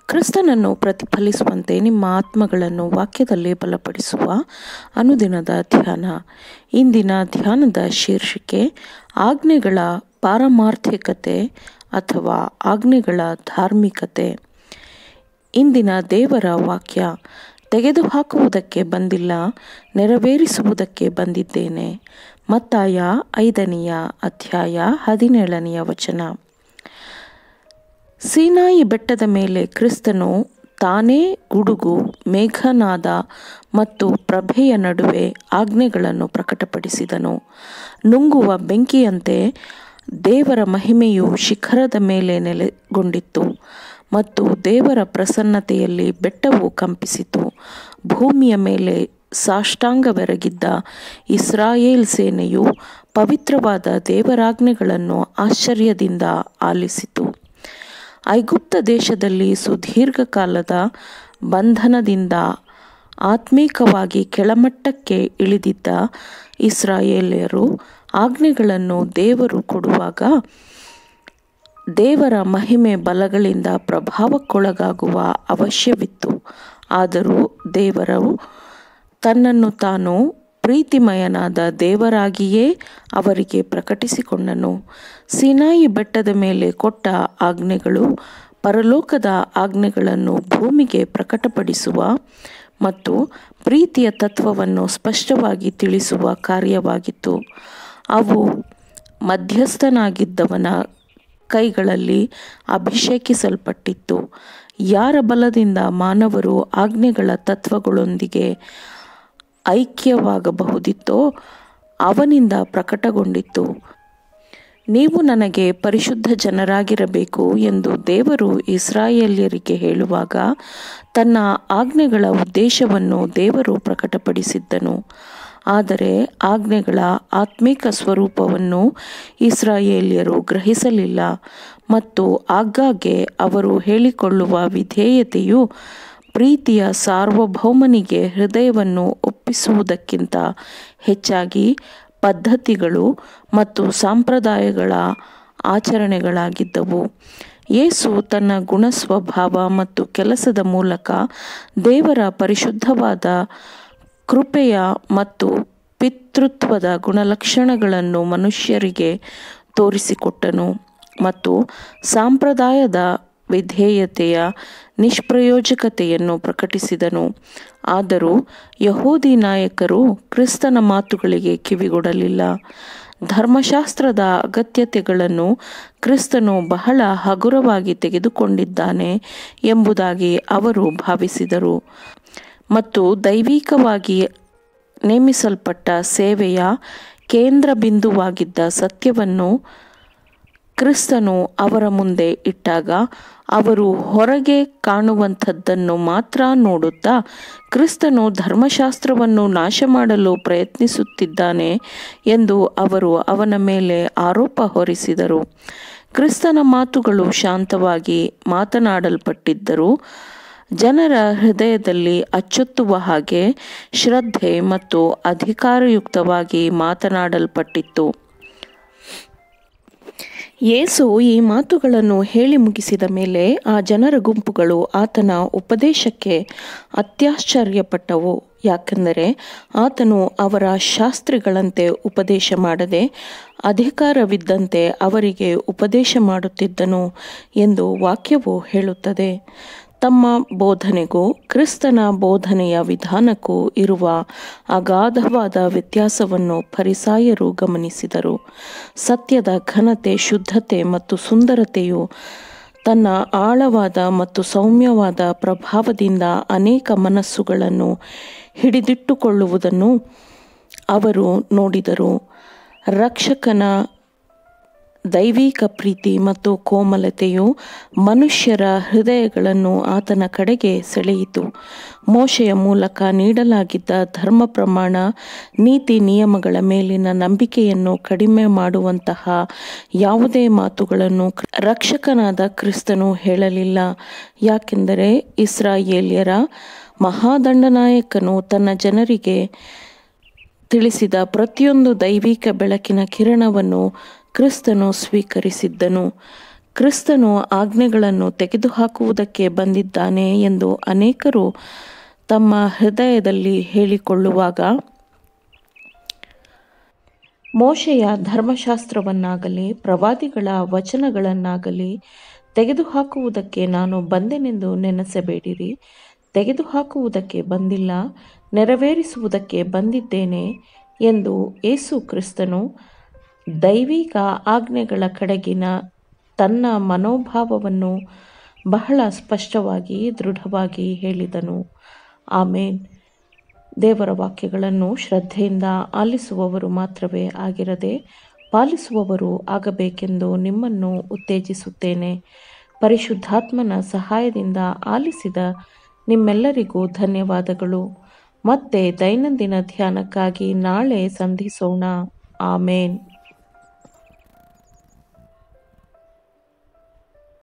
ಕ್ರಿಸ್ತನನ್ನು ಪ್ರತಿಫಲಿಸುವಂತೆ ನಿಮ್ಮ ಆತ್ಮಗಳನ್ನು ವಾಕ್ಯದಲ್ಲಿ ಬಲಪಡಿಸುವ ಅನುದಿನದ ಧ್ಯಾನ. ಇಂದಿನ ಧ್ಯಾನದ ಶೀರ್ಷಿಕೆ ಆಜ್ಞೆಗಳ ಪಾರಮಾರ್ಥಿಕತೆ ಅಥವಾ ಆಜ್ಞೆಗಳ ಧಾರ್ಮಿಕತೆ. ಇಂದಿನ ದೇವರ ವಾಕ್ಯ: ತೆಗೆದುಹಾಕುವುದಕ್ಕೆ ಬಂದಿಲ್ಲ, ನೆರವೇರಿಸುವುದಕ್ಕೆ ಬಂದಿದ್ದೇನೆ. ಮತ್ತಾಯ 5ನೇ ಅಧ್ಯಾಯ 17ನೇ ವಚನ. ಸೀನಾಯಿ ಬೆಟ್ಟದ ಮೇಲೆ ಕ್ರಿಸ್ತನು ತಾನೇ ಗುಡುಗು, ಮೇಘನಾದ ಮತ್ತು ಪ್ರಭೆಯ ನಡುವೆ ಆಜ್ಞೆಗಳನ್ನು ಪ್ರಕಟಪಡಿಸಿದನು. ನುಂಗುವ ಬೆಂಕಿಯಂತೆ ದೇವರ ಮಹಿಮೆಯು ಶಿಖರದ ಮೇಲೆ ನೆಲೆಗೊಂಡಿತ್ತು ಮತ್ತು ದೇವರ ಪ್ರಸನ್ನತೆಯಲ್ಲಿ ಬೆಟ್ಟವು ಕಂಪಿಸಿತು. ಭೂಮಿಯ ಮೇಲೆ ಸಾಷ್ಟಾಂಗವೆರಗಿದ್ದ ಇಸ್ರಾಯೇಲ್ ಸೇನೆಯು ಪವಿತ್ರವಾದ ದೇವರಾಜ್ಞೆಗಳನ್ನು ಆಶ್ಚರ್ಯದಿಂದ ಆಲಿಸಿತು. ಐಗುಪ್ತ ದೇಶದಲ್ಲಿ ಸುದೀರ್ಘ ಕಾಲದ ಬಂಧನದಿಂದ ಆತ್ಮೀಕವಾಗಿ ಕೆಳಮಟ್ಟಕ್ಕೆ ಇಳಿದಿದ್ದ ಇಸ್ರಾಯೇಲ್ಯರು ಆಜ್ಞೆಗಳನ್ನು ದೇವರು ಕೊಡುವಾಗ ದೇವರ ಮಹಿಮೆ ಬಲಗಳಿಂದ ಪ್ರಭಾವಕ್ಕೊಳಗಾಗುವ ಅವಶ್ಯವಿತ್ತು. ಆದರೂ ದೇವರು ತನ್ನನ್ನು ತಾನು ಪ್ರೀತಿಮಯನಾದ ದೇವರಾಗಿಯೇ ಅವರಿಗೆ ಪ್ರಕಟಿಸಿಕೊಂಡನು. ಸೀನಾಯಿ ಬೆಟ್ಟದ ಮೇಲೆ ಕೊಟ್ಟ ಆಜ್ಞೆಗಳು ಪರಲೋಕದ ಆಜ್ಞೆಗಳನ್ನು ಭೂಮಿಗೆ ಪ್ರಕಟಪಡಿಸುವ ಮತ್ತು ಪ್ರೀತಿಯ ತತ್ವವನ್ನು ಸ್ಪಷ್ಟವಾಗಿ ತಿಳಿಸುವ ಕಾರ್ಯವಾಗಿತ್ತು. ಅವು ಮಧ್ಯಸ್ಥನಾಗಿದ್ದವನ ಕೈಗಳಲ್ಲಿ ಅಭಿಷೇಕಿಸಲ್ಪಟ್ಟಿತ್ತು. ಯಾರ ಬಲದಿಂದ ಮಾನವರು ಆಜ್ಞೆಗಳ ತತ್ವಗಳೊಂದಿಗೆ ಐಕ್ಯವಾಗಬಹುದಿತ್ತೋ ಅವನಿಂದ ಪ್ರಕಟಗೊಂಡಿತ್ತು. ನೀವು ನನಗೆ ಪರಿಶುದ್ಧ ಜನರಾಗಿರಬೇಕು ಎಂದು ದೇವರು ಇಸ್ರಾಯೇಲ್ಯರಿಗೆ ಹೇಳುವಾಗ ತನ್ನ ಆಜ್ಞೆಗಳ ಉದ್ದೇಶವನ್ನು ದೇವರು ಪ್ರಕಟಪಡಿಸಿದ್ದನು. ಆದರೆ ಆಜ್ಞೆಗಳ ಆತ್ಮಿಕ ಸ್ವರೂಪವನ್ನು ಇಸ್ರಾಯೇಲ್ಯರು ಗ್ರಹಿಸಲಿಲ್ಲ ಮತ್ತು ಆಗಾಗ್ಗೆ ಅವರು ಹೇಳಿಕೊಳ್ಳುವ ವಿಧೇಯತೆಯು ಪ್ರೀತಿಯ ಸಾರ್ವಭೌಮನಿಗೆ ಹೃದಯವನ್ನು ಒಪ್ಪಿಸುವುದಕ್ಕಿಂತ ಹೆಚ್ಚಾಗಿ ಪದ್ಧತಿಗಳು ಮತ್ತು ಸಂಪ್ರದಾಯಗಳ ಆಚರಣೆಗಳಾಗಿದ್ದವು. ಯೇಸು ತನ್ನ ಗುಣಸ್ವಭಾವ ಮತ್ತು ಕೆಲಸದ ಮೂಲಕ ದೇವರ ಪರಿಶುದ್ಧವಾದ ಕೃಪೆಯ ಮತ್ತು ಪಿತೃತ್ವದ ಗುಣಲಕ್ಷಣಗಳನ್ನು ಮನುಷ್ಯರಿಗೆ ತೋರಿಸಿಕೊಟ್ಟನು ಮತ್ತು ಸಂಪ್ರದಾಯದ ವಿಧೇಯತೆಯ ನಿಷ್ಪ್ರಯೋಜಕತೆಯನ್ನು ಪ್ರಕಟಿಸಿದನು. ಆದರೂ ಯಹೂದಿ ನಾಯಕರು ಕ್ರಿಸ್ತನ ಮಾತುಗಳಿಗೆ ಕಿವಿಗೊಡಲಿಲ್ಲ. ಧರ್ಮಶಾಸ್ತ್ರದ ಅಗತ್ಯತೆಗಳನ್ನು ಕ್ರಿಸ್ತನು ಬಹಳ ಹಗುರವಾಗಿ ತೆಗೆದುಕೊಂಡಿದ್ದಾನೆ ಎಂಬುದಾಗಿ ಅವರು ಭಾವಿಸಿದರು ಮತ್ತು ದೈವಿಕವಾಗಿ ನೇಮಿಸಲ್ಪಟ್ಟ ಸೇವೆಯ ಕೇಂದ್ರ ಬಿಂದುವಾಗಿದ್ದ ಸತ್ಯವನ್ನು ಕ್ರಿಸ್ತನು ಅವರ ಮುಂದೆ ಇಟ್ಟಾಗ ಅವರು ಹೊರಗೆ ಕಾಣುವಂಥದ್ದನ್ನು ಮಾತ್ರ ನೋಡುತ್ತಾ ಕ್ರಿಸ್ತನು ಧರ್ಮಶಾಸ್ತ್ರವನ್ನು ನಾಶ ಮಾಡಲು ಪ್ರಯತ್ನಿಸುತ್ತಿದ್ದಾನೆ ಎಂದು ಅವರು ಅವನ ಮೇಲೆ ಆರೋಪ ಹೊರಿಸಿದರು. ಕ್ರಿಸ್ತನ ಮಾತುಗಳು ಶಾಂತವಾಗಿ ಮಾತನಾಡಲ್ಪಟ್ಟಿದ್ದರೂ ಜನರ ಹೃದಯದಲ್ಲಿ ಅಚ್ಚೊತ್ತುವ ಹಾಗೆ ಶ್ರದ್ಧೆ ಮತ್ತು ಅಧಿಕಾರಯುಕ್ತವಾಗಿ ಮಾತನಾಡಲ್ಪಟ್ಟಿತ್ತು. ಯೇಸು ಈ ಮಾತುಗಳನ್ನು ಹೇಳಿ ಮುಗಿಸಿದ ಮೇಲೆ ಆ ಜನರ ಗುಂಪುಗಳು ಆತನ ಉಪದೇಶಕ್ಕೆ ಅತ್ಯಾಶ್ಚರ್ಯಪಟ್ಟವು. ಯಾಕೆಂದರೆ ಆತನು ಅವರ ಶಾಸ್ತ್ರಿಗಳಂತೆ ಉಪದೇಶ ಮಾಡದೆ ಅಧಿಕಾರವಿದ್ದಂತೆ ಅವರಿಗೆ ಉಪದೇಶ ಮಾಡುತ್ತಿದ್ದನು ಎಂದು ವಾಕ್ಯವು ಹೇಳುತ್ತದೆ. ತಮ್ಮ ಬೋಧನೆಗೂ ಕ್ರಿಸ್ತನ ಬೋಧನೆಯ ವಿಧಾನಕ್ಕೂ ಇರುವ ಅಗಾಧವಾದ ವ್ಯತ್ಯಾಸವನ್ನು ಫರಿಸಾಯರು ಗಮನಿಸಿದರು. ಸತ್ಯದ ಘನತೆ, ಶುದ್ಧತೆ ಮತ್ತು ಸುಂದರತೆಯು ತನ್ನ ಆಳವಾದ ಮತ್ತು ಸೌಮ್ಯವಾದ ಪ್ರಭಾವದಿಂದ ಅನೇಕ ಮನಸ್ಸುಗಳನ್ನು ಹಿಡಿದಿಟ್ಟುಕೊಳ್ಳುವುದನ್ನು ಅವರು ನೋಡಿದರು. ರಕ್ಷಕನ ದೈವಿಕ ಪ್ರೀತಿ ಮತ್ತು ಕೋಮಲತೆಯು ಮನುಷ್ಯರ ಹೃದಯಗಳನ್ನು ಆತನ ಕಡೆಗೆ ಸೆಳೆಯಿತು. ಮೋಶೆಯ ಮೂಲಕ ನೀಡಲಾಗಿದ್ದ ಧರ್ಮ ಪ್ರಮಾಣ, ನೀತಿ ನಿಯಮಗಳ ಮೇಲಿನ ನಂಬಿಕೆಯನ್ನು ಕಡಿಮೆ ಮಾಡುವಂತಹ ಯಾವುದೇ ಮಾತುಗಳನ್ನು ರಕ್ಷಕನಾದ ಕ್ರಿಸ್ತನು ಹೇಳಲಿಲ್ಲ. ಯಾಕೆಂದರೆ ಇಸ್ರಾಯೇಲ್ಯರ ಮಹಾದಂಡನಾಯಕನು ತನ್ನ ಜನರಿಗೆ ತಿಳಿಸಿದ ಪ್ರತಿಯೊಂದು ದೈವಿಕ ಬೆಳಕಿನ ಕಿರಣವನ್ನು ಕ್ರಿಸ್ತನು ಸ್ವೀಕರಿಸಿದ್ದನು. ಕ್ರಿಸ್ತನು ಆಜ್ಞೆಗಳನ್ನು ತೆಗೆದುಹಾಕುವುದಕ್ಕೆ ಬಂದಿದ್ದಾನೆ ಎಂದು ಅನೇಕರು ತಮ್ಮ ಹೃದಯದಲ್ಲಿ ಹೇಳಿಕೊಳ್ಳುವಾಗ, ಮೋಶೆಯ ಧರ್ಮಶಾಸ್ತ್ರವನ್ನಾಗಲಿ ಪ್ರವಾದಿಗಳ ವಚನಗಳನ್ನಾಗಲಿ ತೆಗೆದುಹಾಕುವುದಕ್ಕೆ ನಾನು ಬಂದೆನೆಂದು ನೆನೆಸಬೇಡಿರಿ. ತೆಗೆದುಹಾಕುವುದಕ್ಕೆ ಬಂದಿಲ್ಲ, ನೆರವೇರಿಸುವುದಕ್ಕೆ ಬಂದಿದ್ದೇನೆ ಎಂದು ಯೇಸು ಕ್ರಿಸ್ತನು ದೈವಿಕ ಆಜ್ಞೆಗಳ ಕಡೆಗಿನ ತನ್ನ ಮನೋಭಾವವನ್ನು ಬಹಳ ಸ್ಪಷ್ಟವಾಗಿ ದೃಢವಾಗಿ ಹೇಳಿದನು. ಆಮೇನ್. ದೇವರ ವಾಕ್ಯಗಳನ್ನು ಶ್ರದ್ಧೆಯಿಂದ ಆಲಿಸುವವರು ಮಾತ್ರವೇ ಆಗಿರದೆ ಪಾಲಿಸುವವರು ಆಗಬೇಕೆಂದು ನಿಮ್ಮನ್ನು ಉತ್ತೇಜಿಸುತ್ತೇನೆ. ಪರಿಶುದ್ಧಾತ್ಮನ ಸಹಾಯದಿಂದ ಆಲಿಸಿದ ನಿಮ್ಮೆಲ್ಲರಿಗೂ ಧನ್ಯವಾದಗಳು. ಮತ್ತೆ ದೈನಂದಿನ ಧ್ಯಾನಕ್ಕಾಗಿ ನಾಳೆ ಸಂಧಿಸೋಣ. ಆಮೇನ್.